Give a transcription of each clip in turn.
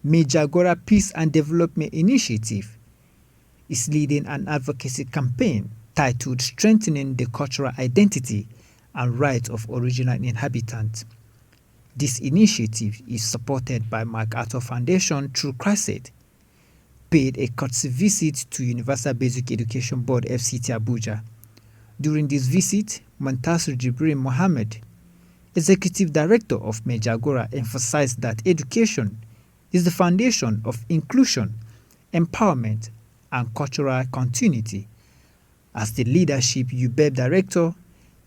Jagora Peace and Development Initiative is leading an advocacy campaign titled Strengthening the Cultural Identity and Rights of Original Inhabitants. This initiative is supported by MacArthur Foundation through CHRICED, paid a courtesy visit to Universal Basic Education Board FCT Abuja. During this visit, Muntasir Jibrin Mohammed, Executive Director of Jagora, emphasized that education is the foundation of inclusion, empowerment, and cultural continuity. As the leadership UBEB Director,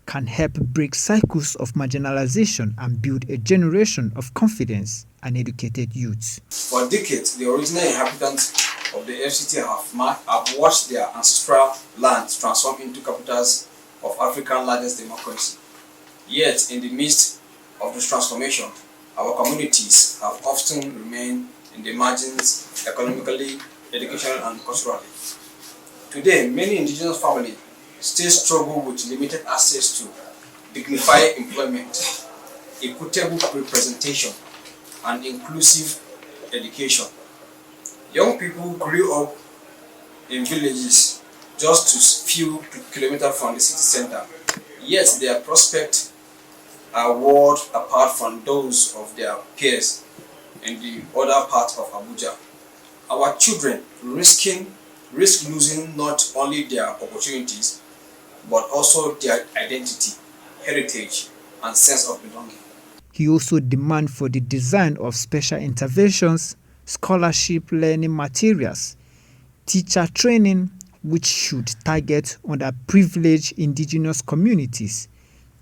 can help break cycles of marginalization and build a generation of confidence and educated youths. For decades, the original inhabitants of the FCT have watched their ancestral lands transform into capitals of Africa's largest democracy. Yet, in the midst of this transformation, our communities have often remained in the margins economically, educationally, and culturally. Today, many indigenous families still struggle with limited access to dignified employment, equitable representation, and inclusive education. Young people grew up in villages just a few kilometers from the city center, yet their prospects are world apart from those of their peers in the other parts of Abuja. Our children risk losing not only their opportunities, but also their identity, heritage, and sense of belonging. He also demanded for the design of special interventions, scholarship learning materials, teacher training, which should target underprivileged indigenous communities,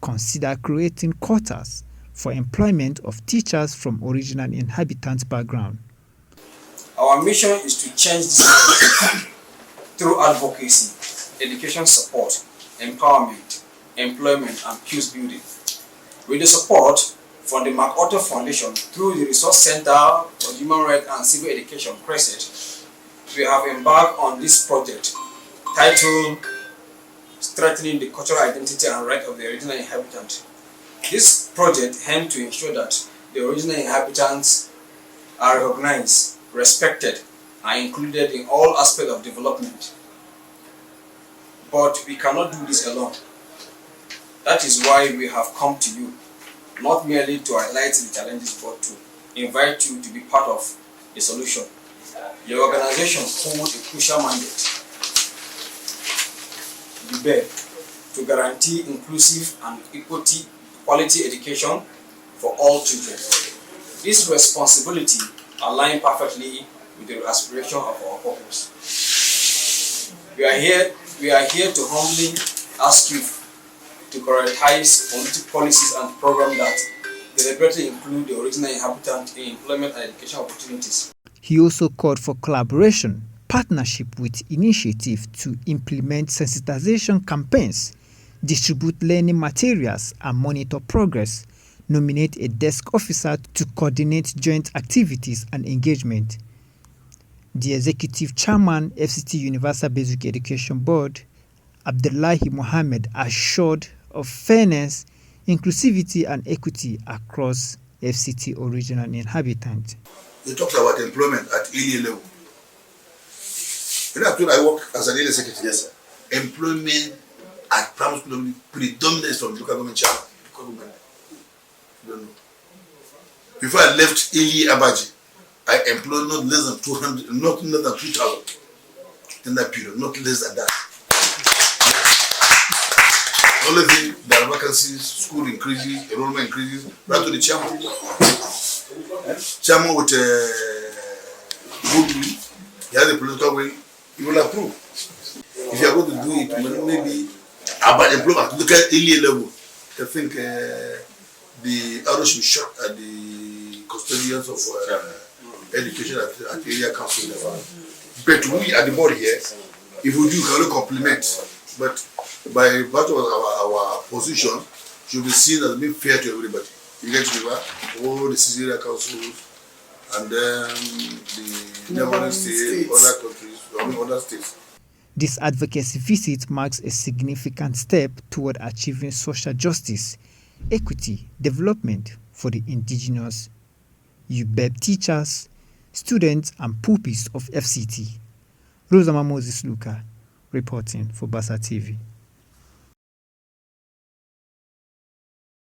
consider creating quotas for employment of teachers from original inhabitant background. Our mission is to change this through advocacy, education support, empowerment, employment, and peace building. With the support from the MacArthur Foundation through the Resource Center for Human Rights and Civil Education, CHRICED, we have embarked on this project titled Strengthening the Cultural Identity and Rights of the Original Inhabitants. This project aims to ensure that the original inhabitants are recognized, respected, and included in all aspects of development. But we cannot do this alone. That is why we have come to you, not merely to highlight the challenges, but to invite you to be part of the solution. Your organization holds a crucial mandate, UBEB, to guarantee inclusive and quality education for all children. This responsibility aligns perfectly with the aspiration of our purpose. We are here to humbly ask you to prioritize policies and programs that deliberately include the original inhabitants in employment and education opportunities. He also called for collaboration, partnership with initiatives to implement sensitization campaigns, distribute learning materials, and monitor progress, nominate a desk officer to coordinate joint activities and engagement. The Executive Chairman, FCT Universal Basic Education Board, Abdullahi Mohammed, assured of fairness, inclusivity, and equity across FCT original inhabitants. He talks about employment at early level. You know, I work as an area secretary. Yes, sir. Employment at primary school level predominates from the local government channel. You don't know. Before I left Eli Abaji, I employed not less than 200, not less than 2,000 in that period, not less than that. The only thing, there are vacancies, school increases, enrollment increases, right to the chairman. Chairman with good will, he has a political will, he will approve. If you are going to do it, maybe about employment, look at earlier level. I think the arrow should be shot at the custodians of education at area council level. But we at the board here, if we do, we can only compliment. But by virtue of our position, should be seen as being fair to everybody. You get to all the area councils, and then the neighboring states, other countries, other states. This advocacy visit marks a significant step toward achieving social justice, equity, development for the indigenous UBEB teachers, students and pupils of FCT. Rosama Moses Luka reporting for Basa TV.